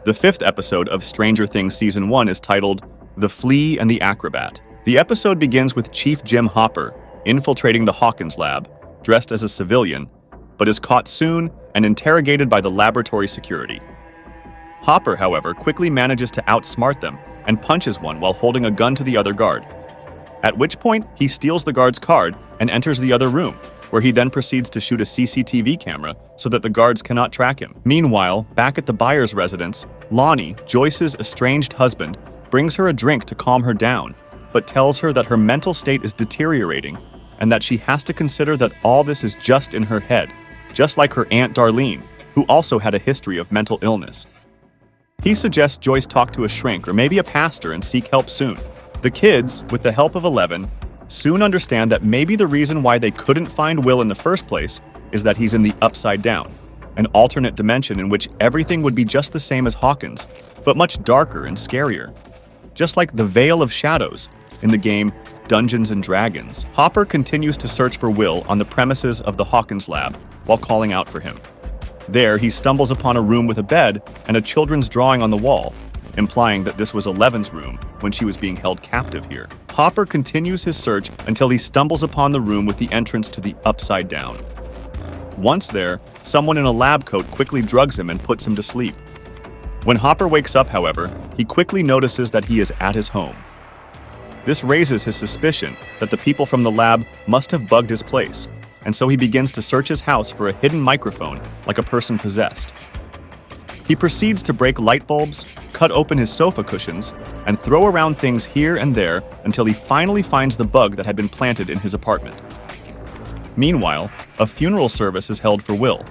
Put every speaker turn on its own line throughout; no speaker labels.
The fifth episode of Stranger Things Season 1 is titled The Flea and the Acrobat. The episode begins with Chief Jim Hopper infiltrating the Hawkins lab, dressed as a civilian, but is caught soon and interrogated by the laboratory security. Hopper, however, quickly manages to outsmart them and punches one while holding a gun to the other guard. At which point, he steals the guard's card and enters the other room, where he then proceeds to shoot a CCTV camera so that the guards cannot track him. Meanwhile, back at the Byers' residence, Lonnie, Joyce's estranged husband, brings her a drink to calm her down, but tells her that her mental state is deteriorating and that she has to consider that all this is just in her head, just like her Aunt Darlene, who also had a history of mental illness. He suggests Joyce talk to a shrink or maybe a pastor and seek help soon. The kids, with the help of Eleven, soon understand that maybe the reason why they couldn't find Will in the first place is that he's in the Upside Down, an alternate dimension in which everything would be just the same as Hawkins, but much darker and scarier. Just like the Veil of Shadows in the game Dungeons & Dragons, Hopper continues to search for Will on the premises of the Hawkins lab while calling out for him. There, he stumbles upon a room with a bed and a children's drawing on the wall, implying that this was Eleven's room when she was being held captive here. Hopper continues his search until he stumbles upon the room with the entrance to the Upside Down. Once there, someone in a lab coat quickly drugs him and puts him to sleep. When Hopper wakes up, however, he quickly notices that he is at his home. This raises his suspicion that the people from the lab must have bugged his place, and so he begins to search his house for a hidden microphone like a person possessed. He proceeds to break light bulbs, cut open his sofa cushions, and throw around things here and there until he finally finds the bug that had been planted in his apartment. Meanwhile, a funeral service is held for Will.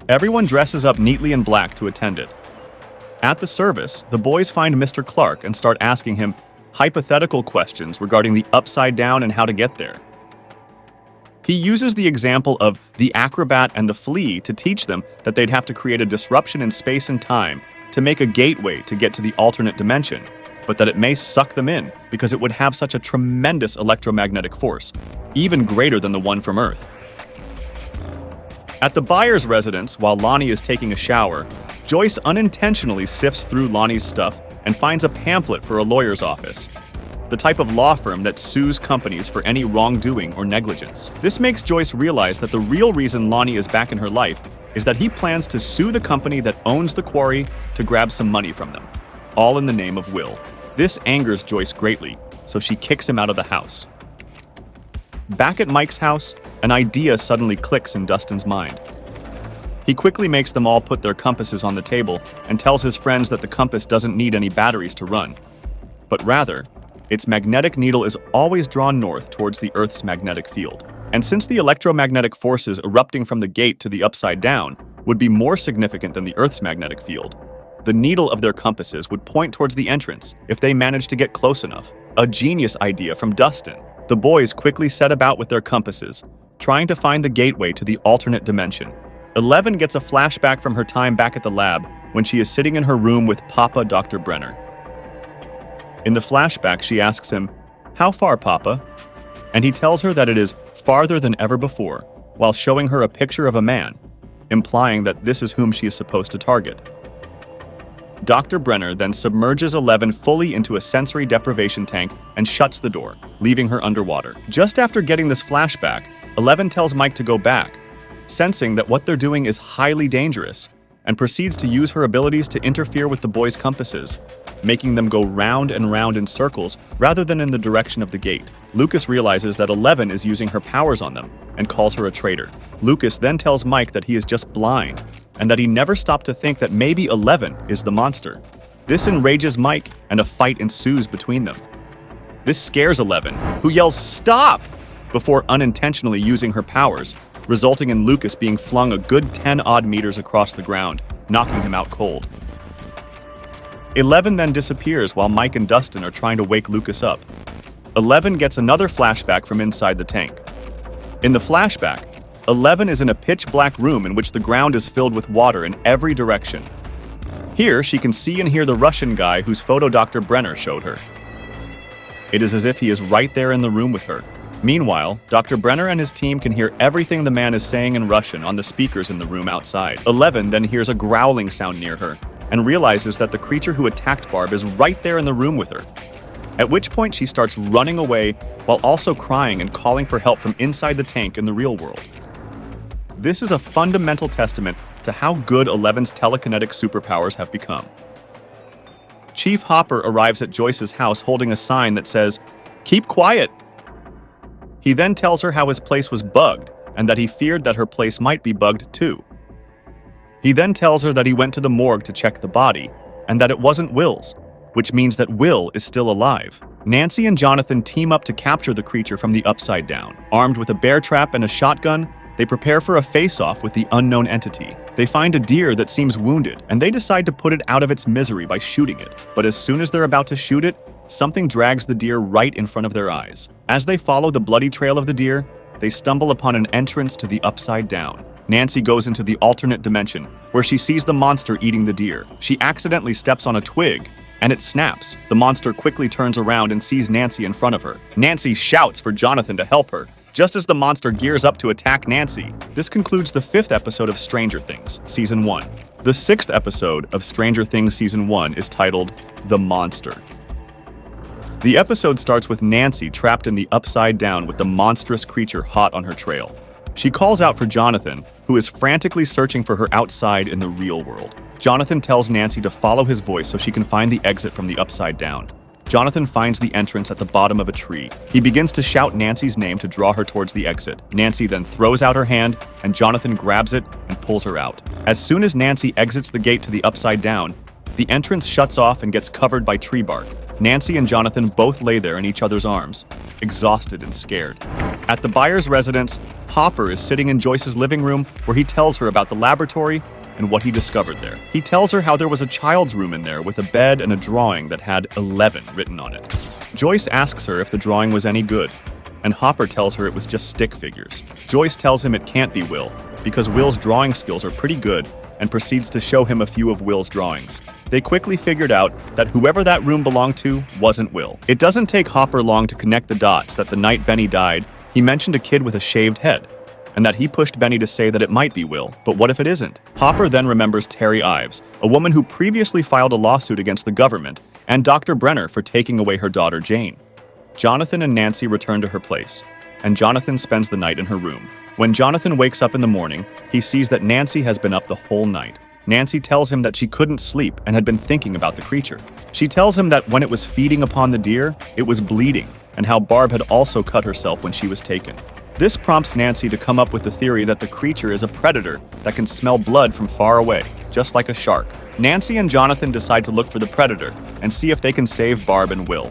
Everyone dresses up neatly in black to attend it. At the service, the boys find Mr. Clark and start asking him hypothetical questions regarding the Upside Down and how to get there. He uses the example of the Acrobat and the Flea to teach them that they'd have to create a disruption in space and time to make a gateway to get to the alternate dimension, but that it may suck them in because it would have such a tremendous electromagnetic force, even greater than the one from Earth. At the Byers' residence, while Lonnie is taking a shower, Joyce unintentionally sifts through Lonnie's stuff and finds a pamphlet for a lawyer's office, the type of law firm that sues companies for any wrongdoing or negligence. This makes Joyce realize that the real reason Lonnie is back in her life is that he plans to sue the company that owns the quarry to grab some money from them, all in the name of Will. This angers Joyce greatly, so she kicks him out of the house. Back at Mike's house, an idea suddenly clicks in Dustin's mind. He quickly makes them all put their compasses on the table and tells his friends that the compass doesn't need any batteries to run, but rather, its magnetic needle is always drawn north towards the Earth's magnetic field. And since the electromagnetic forces erupting from the gate to the Upside Down would be more significant than the Earth's magnetic field, the needle of their compasses would point towards the entrance if they managed to get close enough. A genius idea from Dustin. The boys quickly set about with their compasses, trying to find the gateway to the alternate dimension. 11 gets a flashback from her time back at the lab when she is sitting in her room with Papa Dr. Brenner. In the flashback, she asks him, "How far, Papa?" And he tells her that it is farther than ever before, while showing her a picture of a man, implying that this is whom she is supposed to target. Dr. Brenner then submerges 11 fully into a sensory deprivation tank and shuts the door, leaving her underwater. Just after getting this flashback, 11 tells Mike to go back, sensing that what they're doing is highly dangerous, and proceeds to use her abilities to interfere with the boys' compasses, making them go round and round in circles rather than in the direction of the gate. Lucas realizes that 11 is using her powers on them and calls her a traitor. Lucas then tells Mike that he is just blind and that he never stopped to think that maybe 11 is the monster. This enrages Mike and a fight ensues between them. This scares 11, who yells, "Stop!" before unintentionally using her powers, resulting in Lucas being flung a good 10-odd meters across the ground, knocking him out cold. 11 then disappears while Mike and Dustin are trying to wake Lucas up. 11 gets another flashback from inside the tank. In the flashback, 11 is in a pitch-black room in which the ground is filled with water in every direction. Here, she can see and hear the Russian guy whose photo Dr. Brenner showed her. It is as if he is right there in the room with her. Meanwhile, Dr. Brenner and his team can hear everything the man is saying in Russian on the speakers in the room outside. 11 then hears a growling sound near her, and realizes that the creature who attacked Barb is right there in the room with her. At which point she starts running away while also crying and calling for help from inside the tank in the real world. This is a fundamental testament to how good Eleven's telekinetic superpowers have become. Chief Hopper arrives at Joyce's house holding a sign that says, "Keep quiet." He then tells her how his place was bugged and that he feared that her place might be bugged too. He then tells her that he went to the morgue to check the body and that it wasn't Will's, which means that Will is still alive. Nancy and Jonathan team up to capture the creature from the Upside Down. Armed with a bear trap and a shotgun, they prepare for a face-off with the unknown entity. They find a deer that seems wounded, and they decide to put it out of its misery by shooting it. But as soon as they're about to shoot it, something drags the deer right in front of their eyes. As they follow the bloody trail of the deer, they stumble upon an entrance to the Upside Down. Nancy goes into the alternate dimension, where she sees the monster eating the deer. She accidentally steps on a twig, and it snaps. The monster quickly turns around and sees Nancy in front of her. Nancy shouts for Jonathan to help her, just as the monster gears up to attack Nancy. This concludes the 5th episode of Stranger Things, Season 1. The 6th episode of Stranger Things Season 1 is titled The Monster. The episode starts with Nancy trapped in the Upside Down with the monstrous creature hot on her trail. She calls out for Jonathan, who is frantically searching for her outside in the real world. Jonathan tells Nancy to follow his voice so she can find the exit from the Upside Down. Jonathan finds the entrance at the bottom of a tree. He begins to shout Nancy's name to draw her towards the exit. Nancy then throws out her hand, and Jonathan grabs it and pulls her out. As soon as Nancy exits the gate to the Upside Down, the entrance shuts off and gets covered by tree bark. Nancy and Jonathan both lay there in each other's arms, exhausted and scared. At the buyer's residence, Hopper is sitting in Joyce's living room where he tells her about the laboratory and what he discovered there. He tells her how there was a child's room in there with a bed and a drawing that had 11 written on it. Joyce asks her if the drawing was any good, and Hopper tells her it was just stick figures. Joyce tells him it can't be Will, because Will's drawing skills are pretty good, and proceeds to show him a few of Will's drawings. They quickly figured out that whoever that room belonged to wasn't Will. It doesn't take Hopper long to connect the dots that the night Benny died, he mentioned a kid with a shaved head, and that he pushed Benny to say that it might be Will, but what if it isn't? Hopper then remembers Terry Ives, a woman who previously filed a lawsuit against the government, and Dr. Brenner for taking away her daughter Jane. Jonathan and Nancy return to her place, and Jonathan spends the night in her room. When Jonathan wakes up in the morning, he sees that Nancy has been up the whole night. Nancy tells him that she couldn't sleep and had been thinking about the creature. She tells him that when it was feeding upon the deer, it was bleeding, and how Barb had also cut herself when she was taken. This prompts Nancy to come up with the theory that the creature is a predator that can smell blood from far away, just like a shark. Nancy and Jonathan decide to look for the predator and see if they can save Barb and Will.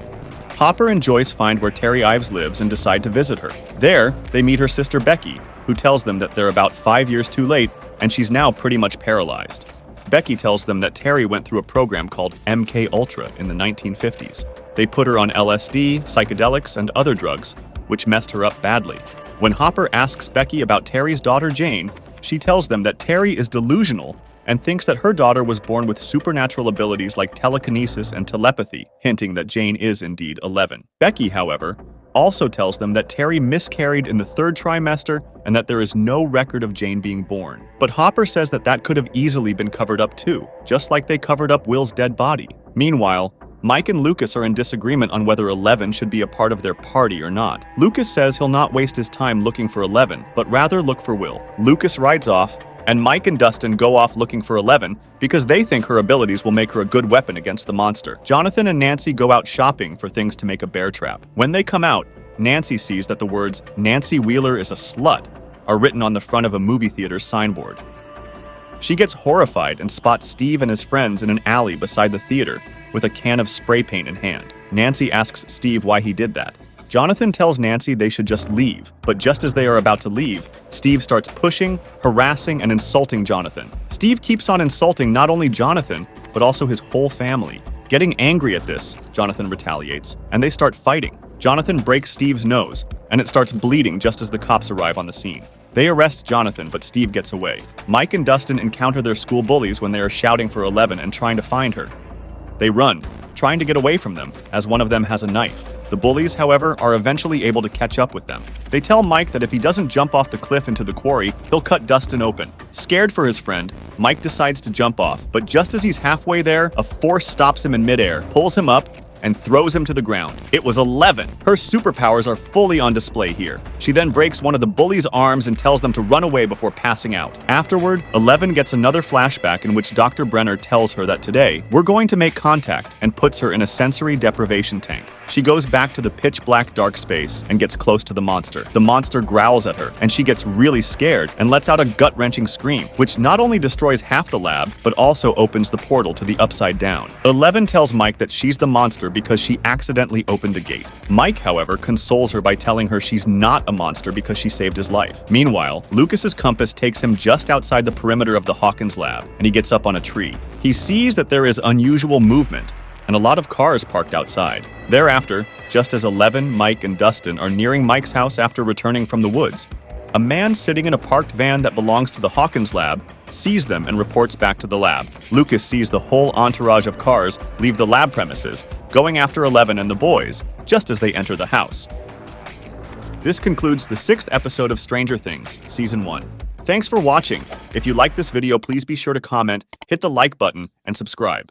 Hopper and Joyce find where Terry Ives lives and decide to visit her. There, they meet her sister Becky, who tells them that they're about 5 years too late and she's now pretty much paralyzed. Becky tells them that Terry went through a program called MK Ultra in the 1950s. They put her on LSD, psychedelics, and other drugs, which messed her up badly. When Hopper asks Becky about Terry's daughter Jane, she tells them that Terry is delusional and thinks that her daughter was born with supernatural abilities like telekinesis and telepathy, hinting that Jane is indeed 11. Becky, however, also tells them that Terry miscarried in the 3rd trimester and that there is no record of Jane being born. But Hopper says that that could have easily been covered up too, just like they covered up Will's dead body. Meanwhile, Mike and Lucas are in disagreement on whether 11 should be a part of their party or not. Lucas says he'll not waste his time looking for 11, but rather look for Will. Lucas rides off, and Mike and Dustin go off looking for 11 because they think her abilities will make her a good weapon against the monster. Jonathan and Nancy go out shopping for things to make a bear trap. When they come out, Nancy sees that the words, "Nancy Wheeler is a slut," are written on the front of a movie theater signboard. She gets horrified and spots Steve and his friends in an alley beside the theater with a can of spray paint in hand. Nancy asks Steve why he did that. Jonathan tells Nancy they should just leave, but just as they are about to leave, Steve starts pushing, harassing, and insulting Jonathan. Steve keeps on insulting not only Jonathan, but also his whole family. Getting angry at this, Jonathan retaliates, and they start fighting. Jonathan breaks Steve's nose, and it starts bleeding just as the cops arrive on the scene. They arrest Jonathan, but Steve gets away. Mike and Dustin encounter their school bullies when they are shouting for 11 and trying to find her. They run, trying to get away from them, as one of them has a knife. The bullies, however, are eventually able to catch up with them. They tell Mike that if he doesn't jump off the cliff into the quarry, he'll cut Dustin open. Scared for his friend, Mike decides to jump off, but just as he's halfway there, a force stops him in midair, pulls him up, and throws him to the ground. It was 11. Her superpowers are fully on display here. She then breaks one of the bullies' arms and tells them to run away before passing out. Afterward, 11 gets another flashback in which Dr. Brenner tells her that today, we're going to make contact, and puts her in a sensory deprivation tank. She goes back to the pitch-black dark space and gets close to the monster. The monster growls at her, and she gets really scared and lets out a gut-wrenching scream, which not only destroys half the lab, but also opens the portal to the Upside Down. 11 tells Mike that she's the monster because she accidentally opened the gate. Mike, however, consoles her by telling her she's not a monster because she saved his life. Meanwhile, Lucas's compass takes him just outside the perimeter of the Hawkins lab, and he gets up on a tree. He sees that there is unusual movement, and a lot of cars parked outside. Thereafter, just as 11, Mike, and Dustin are nearing Mike's house after returning from the woods, a man sitting in a parked van that belongs to the Hawkins lab sees them and reports back to the lab. Lucas sees the whole entourage of cars leave the lab premises, going after 11 and the boys, just as they enter the house. This concludes the 6th episode of Stranger Things, Season 1. Thanks for watching. If you liked this video, please be sure to comment, hit the like button, and subscribe.